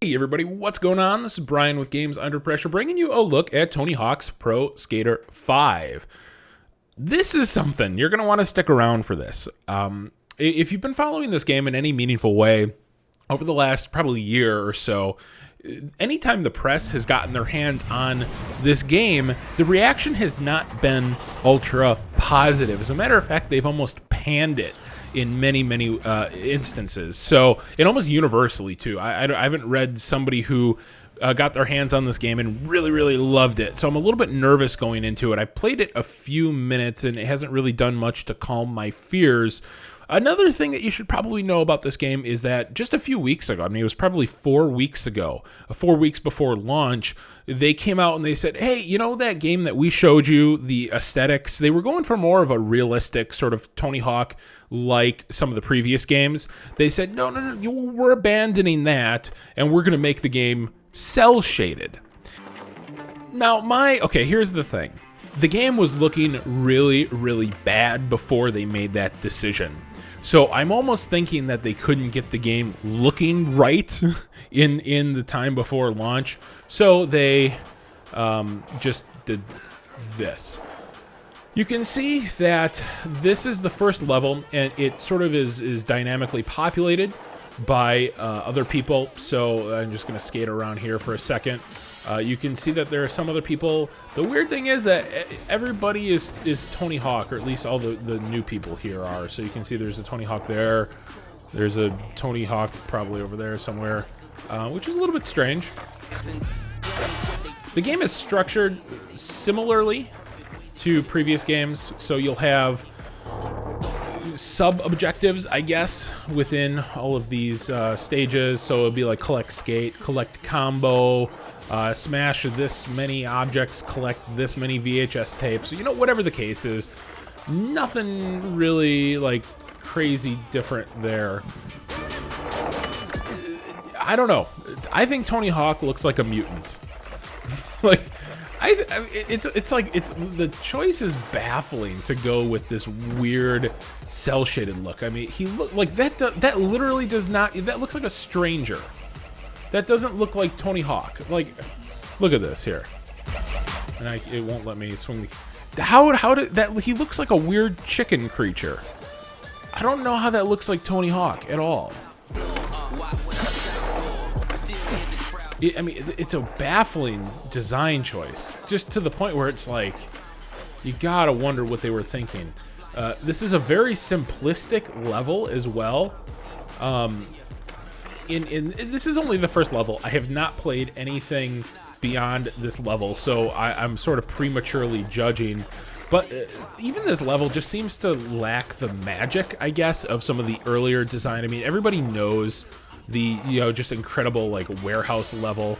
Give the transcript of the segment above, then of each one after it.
Hey everybody, what's going on? This is Brian with Games Under Pressure, bringing you a look at Tony Hawk's Pro Skater 5. This is something you're going to want to stick around for this. If you've been following this game in any meaningful way over the last probably year or so, anytime the press has gotten their hands on this game, the reaction has not been ultra positive. As a matter of fact, they've almost panned it in many instances. So, and almost universally too. I haven't read somebody who got their hands on this game and really loved it. So I'm a little bit nervous going into it. I played it a few minutes and it hasn't really done much to calm my fears. Another thing that you should probably know about this game is that just a few weeks ago, I mean, it was probably 4 weeks ago, 4 weeks before launch, they came out and they said, hey, you know that game that we showed you, the aesthetics, they were going for more of a realistic sort of Tony Hawk like some of the previous games. They said, no, we're abandoning that and we're going to make the game cell shaded. Now, here's the thing. The game was looking really bad before they made that decision. So I'm almost thinking that they couldn't get the game looking right in the time before launch. So they just did this. You can see that this is the first level, and it sort of is dynamically populated by other people. So I'm just going to skate around here for a second. You can see that there are some other people. The weird thing is that everybody is Tony Hawk, or at least all the new people here are. So you can see there's a Tony Hawk there. There's a Tony Hawk probably over there somewhere, which is a little bit strange. The game is structured similarly to previous games. So you'll have sub-objectives, I guess, within all of these stages. So it'll be like collect skate, collect combo, smash this many objects, collect this many VHS tapes. You know, whatever the case is, nothing really like crazy different there. I don't know. I think Tony Hawk looks like a mutant. Like, the choice is baffling to go with this weird cell shaded look. I mean, he look like that literally does not. That looks like a stranger. That doesn't look like Tony Hawk. Like, look at this here. And it won't let me swing. How did that? He looks like a weird chicken creature. I don't know how that looks like Tony Hawk at all. It's a baffling design choice, just to the point where it's like, you gotta wonder what they were thinking. This is a very simplistic level as well. This is only the first level. I have not played anything beyond this level, so I'm sort of prematurely judging. But even this level just seems to lack the magic, I guess, of some of the earlier design. I mean, everybody knows the just incredible like warehouse level,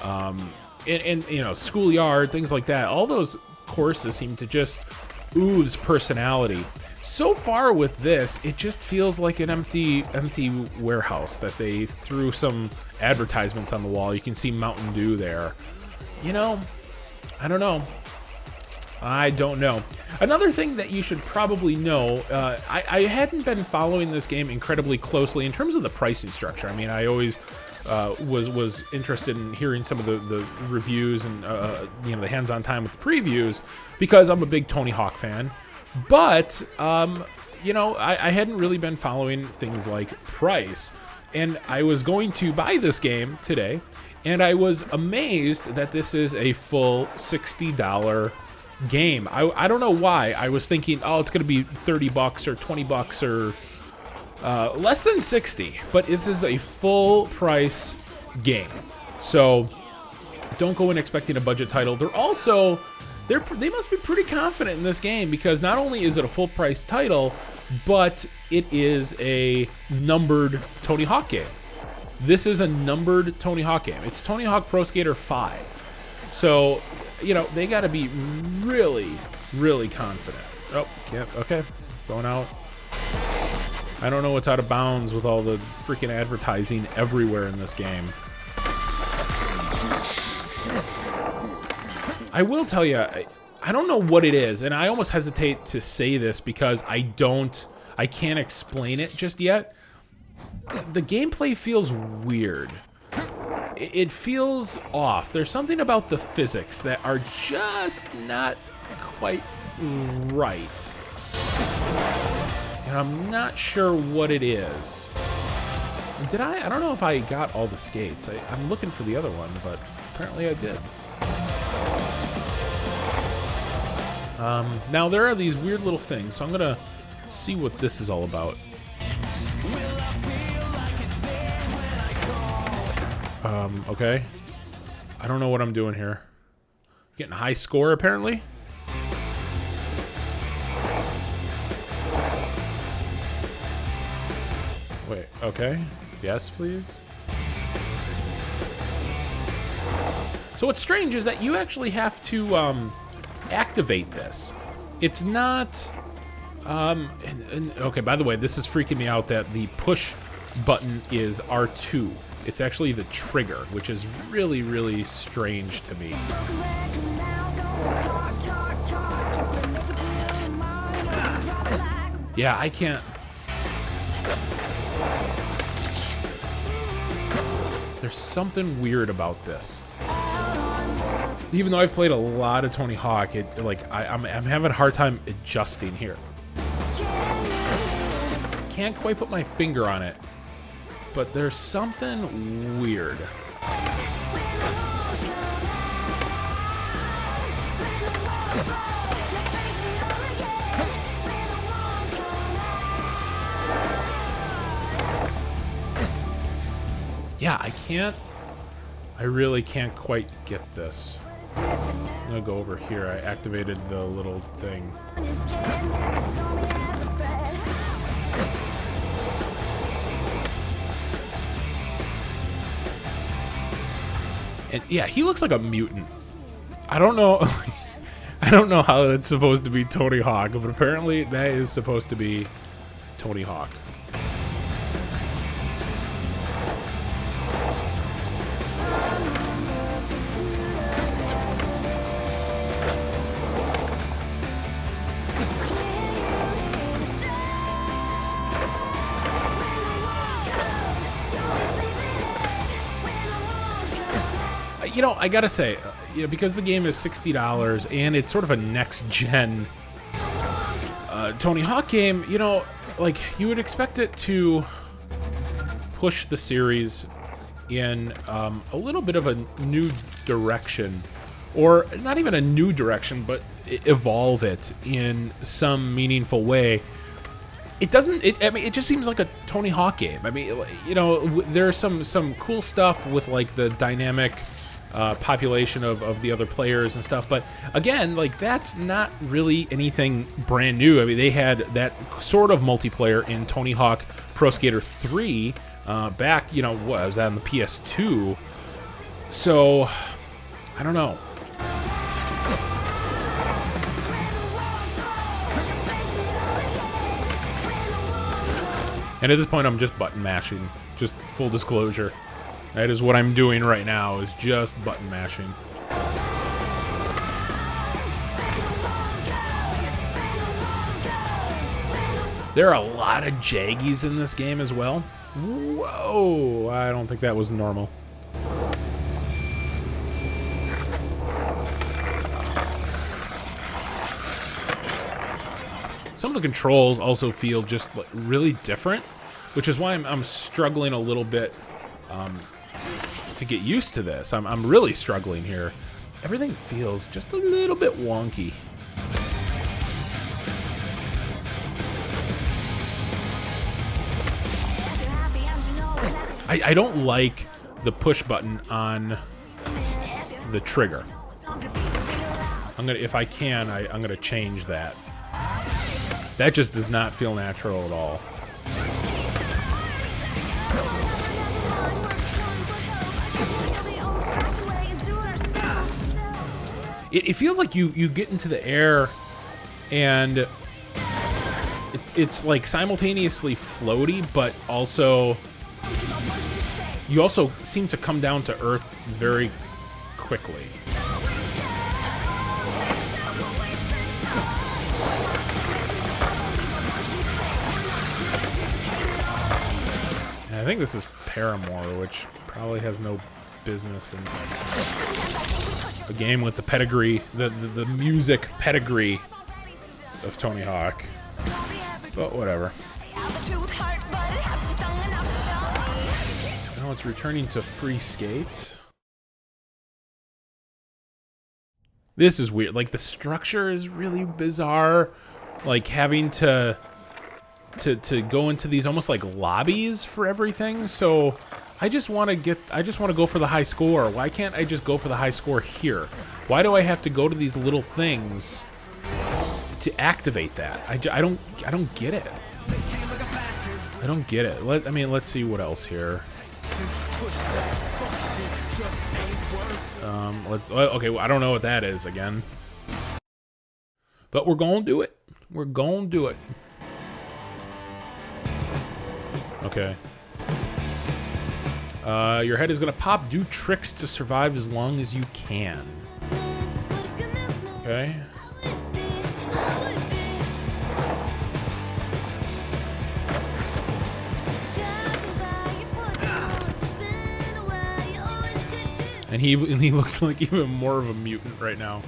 and schoolyard, things like that. All those courses seem to just ooze personality. So far with this, it just feels like an empty warehouse that they threw some advertisements on the wall. You can see Mountain Dew there. You know, I don't know. Another thing that you should probably know, I hadn't been following this game incredibly closely in terms of the pricing structure. I mean, I always was interested in hearing some of the reviews and the hands-on time with the previews, because I'm a big Tony Hawk fan. But I hadn't really been following things like price, and I was going to buy this game today, and I was amazed that this is a full $60 game. I don't know why. I was thinking, oh, it's going to be $30 or $20 or less than 60, but this is a full price game. So don't go in expecting a budget title. They must be pretty confident in this game, because not only is it a full price title, but it is a numbered Tony Hawk game. This is a numbered Tony Hawk game. It's Tony Hawk Pro Skater 5. So, they got to be really confident. Oh, can't. Okay, going out. I don't know what's out of bounds with all the freaking advertising everywhere in this game. I will tell you, I don't know what it is, and I almost hesitate to say this because I can't explain it just yet. The gameplay feels weird. it feels off. There's something about the physics that are just not quite right. And I'm not sure what it is. Did I don't know if I got all the skates. I'm looking for the other one, but apparently I did. Now there are these weird little things, so I'm gonna see what this is all about. Okay. I don't know what I'm doing here. Getting a high score, apparently. Wait, okay. Yes, please. So what's strange is that you actually have to activate this. It's not... okay, by the way, this is freaking me out that the push button is R2. It's actually the trigger, which is really, really strange to me. Yeah, I can't... There's something weird about this. Even though I've played a lot of Tony Hawk, I'm having a hard time adjusting here. Can't quite put my finger on it, but there's something weird. Yeah, I really can't quite get this. I'm gonna go over here. I activated the little thing. And yeah, he looks like a mutant. I don't know. I don't know how it's supposed to be Tony Hawk, but apparently that is supposed to be Tony Hawk. You know, I gotta say, because the game is $60 and it's sort of a next-gen Tony Hawk game, you know, like, you would expect it to push the series in a little bit of a new direction, or not even a new direction, but evolve it in some meaningful way. It doesn't. I mean, it just seems like a Tony Hawk game. I mean, you know, there's some cool stuff with like the dynamic population of the other players and stuff, but again, like, that's not really anything brand new. I mean, they had that sort of multiplayer in Tony Hawk Pro Skater 3 back, you know, what was that, on the PS2? So I don't know. And at this point, I'm just button mashing. Just full disclosure. That is what I'm doing right now, is just button mashing. There are a lot of jaggies in this game as well. Whoa, I don't think that was normal. Some of the controls also feel just like really different, which is why I'm struggling a little bit to get used to this. I'm really struggling here. Everything feels just a little bit wonky. I don't like the push button on the trigger. If I can, I'm gonna change that. That just does not feel natural at all. It feels like you get into the air and it's like simultaneously floaty, but also you also seem to come down to earth very quickly. And I think this is Paramore, which probably has no business in a game with the pedigree, the music pedigree of Tony Hawk. But whatever. Now it's returning to free skate. This is weird. Like, the structure is really bizarre. Like, having to go into these almost like lobbies for everything. So I just want to go for the high score. Why can't I just go for the high score here? Why do I have to go to these little things to activate that? I don't get it. I don't get it. Let's see what else here. Okay, well, I don't know what that is again. But we're going to do it. We're going to do it. Okay. Your head is going to pop. Do tricks to survive as long as you can. Okay. And he looks like even more of a mutant right now.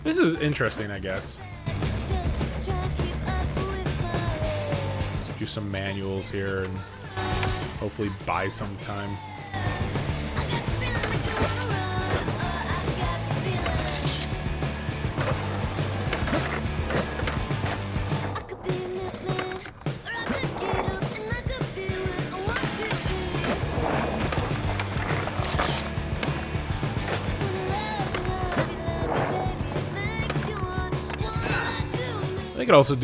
This is interesting, I guess. Let's do some manuals here and hopefully buy some time. I think it also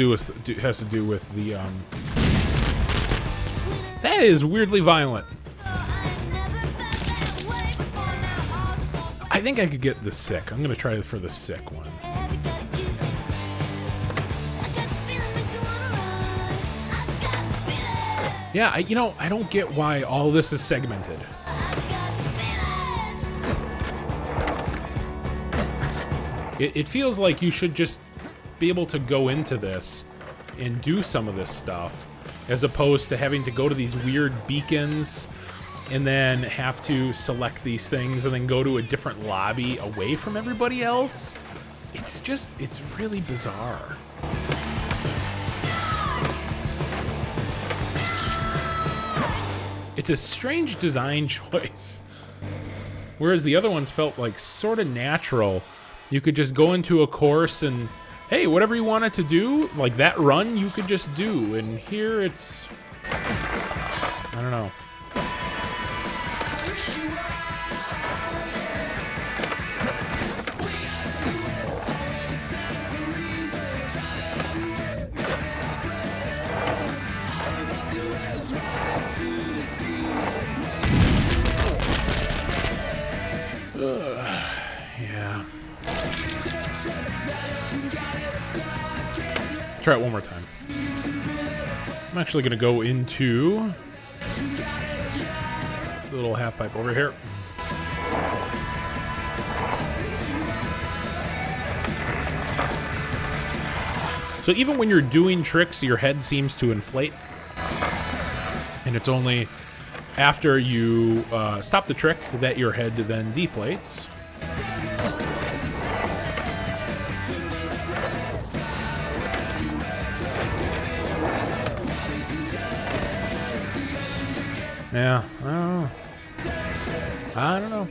has to do with the that is weirdly violent. I think I could get the sick. I'm gonna try for the sick one. Yeah, I don't get why all this is segmented. It feels like you should just be able to go into this and do some of this stuff, as opposed to having to go to these weird beacons and then have to select these things and then go to a different lobby away from everybody else. It's really bizarre. It's a strange design choice. Whereas the other ones felt like sort of natural. You could just go into a course and, hey, whatever you wanted to do, like that run, you could just do. And here it's, I don't know. Yeah. Try it one more time. I'm actually going to go into the little half pipe over here. So even when you're doing tricks, your head seems to inflate. And it's only after you stop the trick that your head then deflates. Yeah, I don't know. I don't know.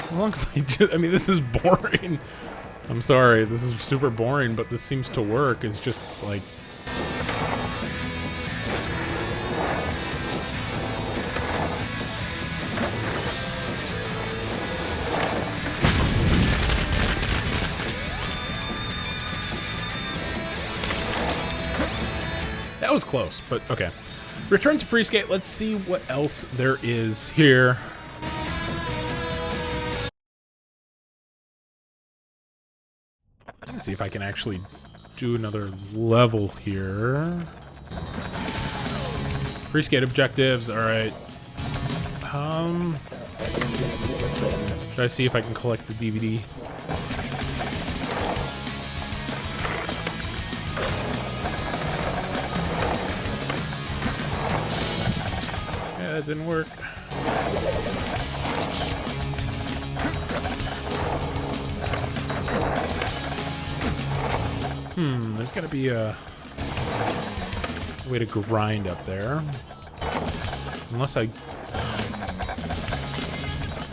As long as I mean, this is boring. I'm sorry, this is super boring, but this seems to work. It's just like, that was close, but okay. Return to free skate. Let's see what else there is here. Let me see if I can actually do another level here. Free skate objectives. All right. Should I see if I can collect the DVD? Yeah, that didn't work. There's gotta be a way to grind up there. Unless I...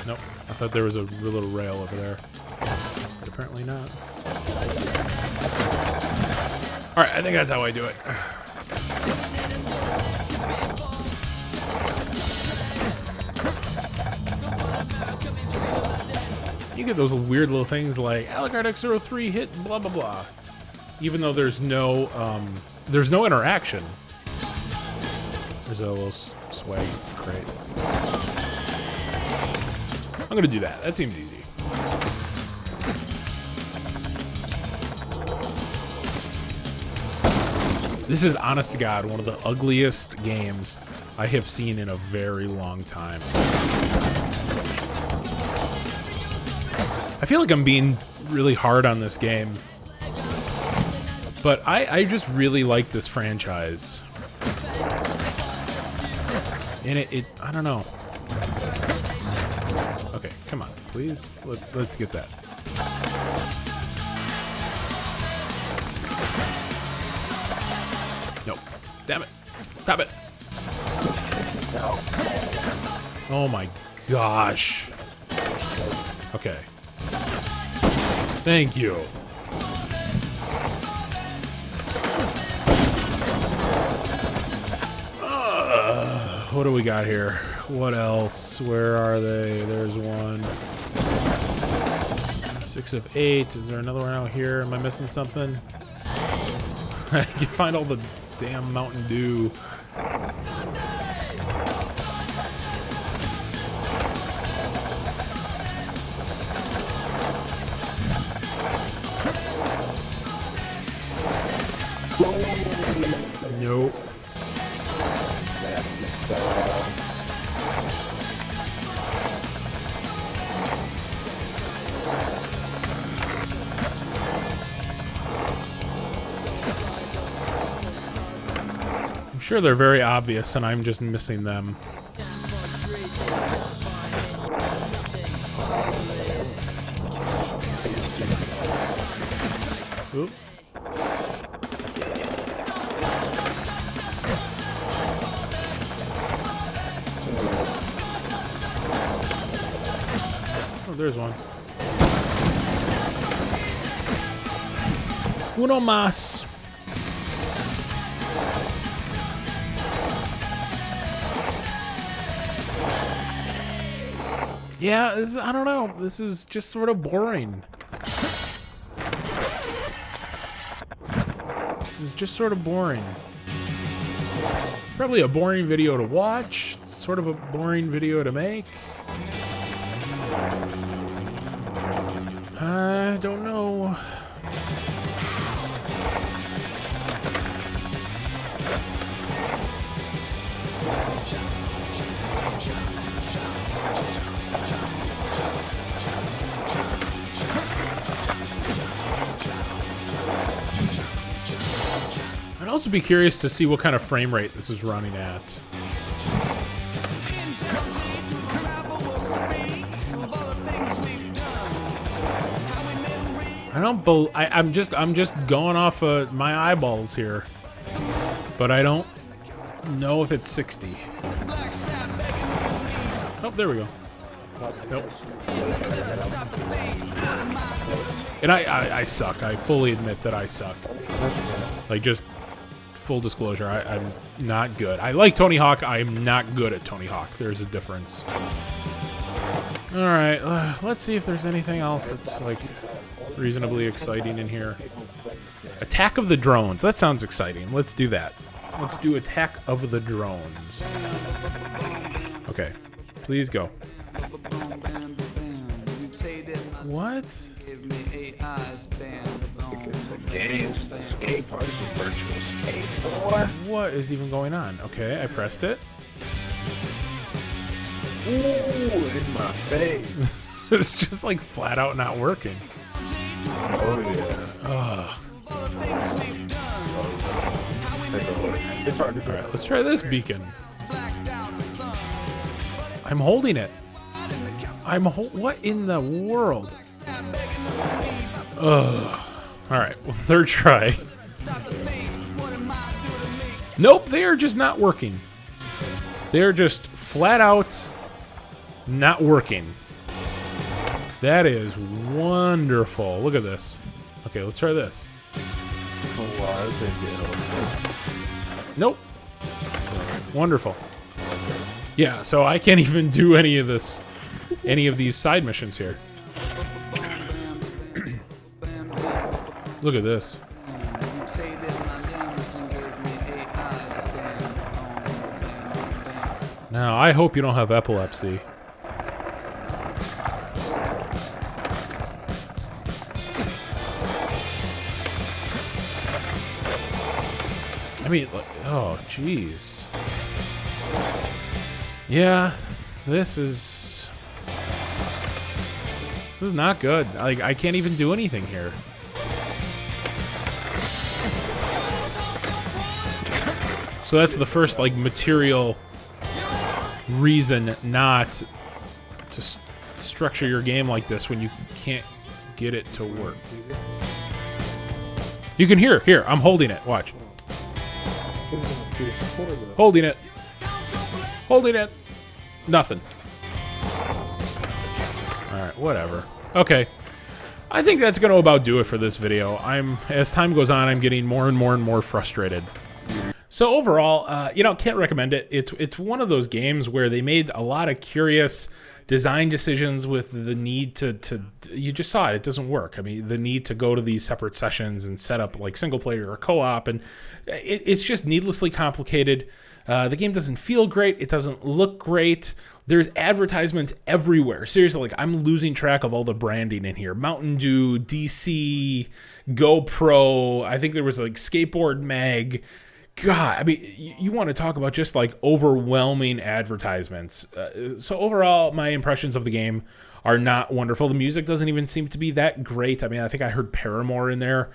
Nope. I thought there was a little rail over there. But apparently not. Alright, I think that's how I do it. You get those weird little things like Alucard X03 hit blah blah blah. Even though there's no interaction. There's a little swag crate. I'm gonna do that. That seems easy. This is, honest to God, one of the ugliest games I have seen in a very long time. I feel like I'm being really hard on this game. But I just really like this franchise. And it I don't know. Okay, come on, please. Let's get that. Nope. Damn it. Stop it. Oh my gosh. Okay. Thank you. What do we got here? What else? Where are they? There's one. 6 of 8. Is there another one out here? Am I missing something? I can find all the damn Mountain Dew. Nope. I'm sure they're very obvious and I'm just missing them. Oop. Oh, there's one. Uno más. Yeah, I don't know. This is just sort of boring. This is just sort of boring. Probably a boring video to watch. It's sort of a boring video to make. I don't know. I'd also be curious to see what kind of frame rate this is running at. I'm just going off of my eyeballs here, but I don't know if it's 60. Oh, there we go. Nope. And I suck. I fully admit that I suck. Like, just full disclosure, I'm not good. I like Tony Hawk. I'm not good at Tony Hawk. There's a difference. All right, let's see if there's anything else that's like reasonably exciting in here. Attack of the Drones. That sounds exciting. Let's do that. Let's do Attack of the Drones. Okay, please go. What? Games, skate park with virtual skateboard. What is even going on? Okay, I pressed it. Ooh, in my face. It's just like flat out not working. Oh yeah. Ugh. Take a look. It's hard to All right, let's try this beacon. I'm holding it. What in the world? Ugh. All right, well, third try. Nope, they are just not working. They're just flat out not working. That is wonderful. Look at this. Okay, let's try this. Nope. Wonderful. Yeah, so I can't even do any of this, any of these side missions here. Look at this. Now, I hope you don't have epilepsy. I mean, like, oh, jeez. Yeah, this is not good. Like, I can't even do anything here. So that's the first, like, material reason not to structure your game like this when you can't get it to work. You can hear. Here, I'm holding it. Watch. Holding it. Holding it. Nothing. Alright, whatever. Okay. I think that's going to about do it for this video. As time goes on, I'm getting more and more frustrated. So overall, you know, can't recommend it. It's one of those games where they made a lot of curious design decisions with the need to you just saw it doesn't work. I mean, the need to go to these separate sessions and set up like single player or co-op, and it's just needlessly complicated. The game doesn't feel great. It doesn't look great. There's advertisements everywhere. Seriously, like I'm losing track of all the branding in here. Mountain Dew, DC, GoPro. I think there was like Skateboard Mag. God, I mean, you want to talk about just like overwhelming advertisements. So overall, my impressions of the game are not wonderful. The music doesn't even seem to be that great. I mean, I think I heard Paramore in there.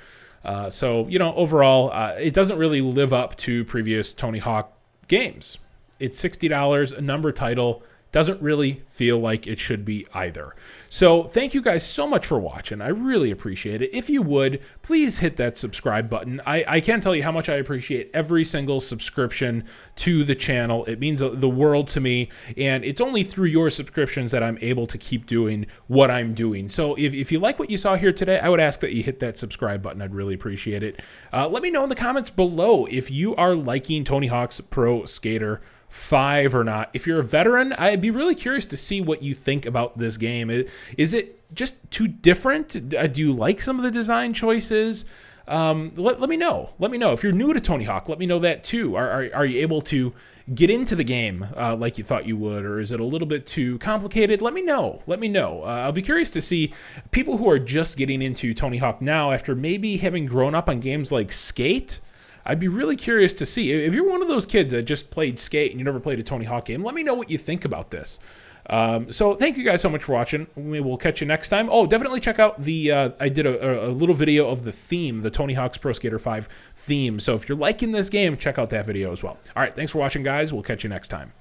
So, you know, overall, it doesn't really live up to previous Tony Hawk games. It's $60, a number title. Doesn't really feel like it should be either. So thank you guys so much for watching. I really appreciate it. If you would, please hit that subscribe button. I can't tell you how much I appreciate every single subscription to the channel. It means the world to me, and it's only through your subscriptions that I'm able to keep doing what I'm doing. So if you like what you saw here today, I would ask that you hit that subscribe button. I'd really appreciate it. Let me know in the comments below if you are liking Tony Hawk's Pro Skater 5 or not. If you're a veteran, I'd be really curious to see what you think about this game. Is it just too different? Do you like some of the design choices? Let me know. Let me know. If you're new to Tony Hawk, let me know that too. Are you able to get into the game like you thought you would, or is it a little bit too complicated? Let me know. Let me know. I'll be curious to see people who are just getting into Tony Hawk now after maybe having grown up on games like Skate. I'd be really curious to see. If you're one of those kids that just played Skate and you never played a Tony Hawk game, let me know what you think about this. So thank you guys so much for watching. We'll catch you next time. Oh, definitely check out the, I did a little video of the theme, the Tony Hawk's Pro Skater 5 theme. So if you're liking this game, check out that video as well. All right, thanks for watching, guys. We'll catch you next time.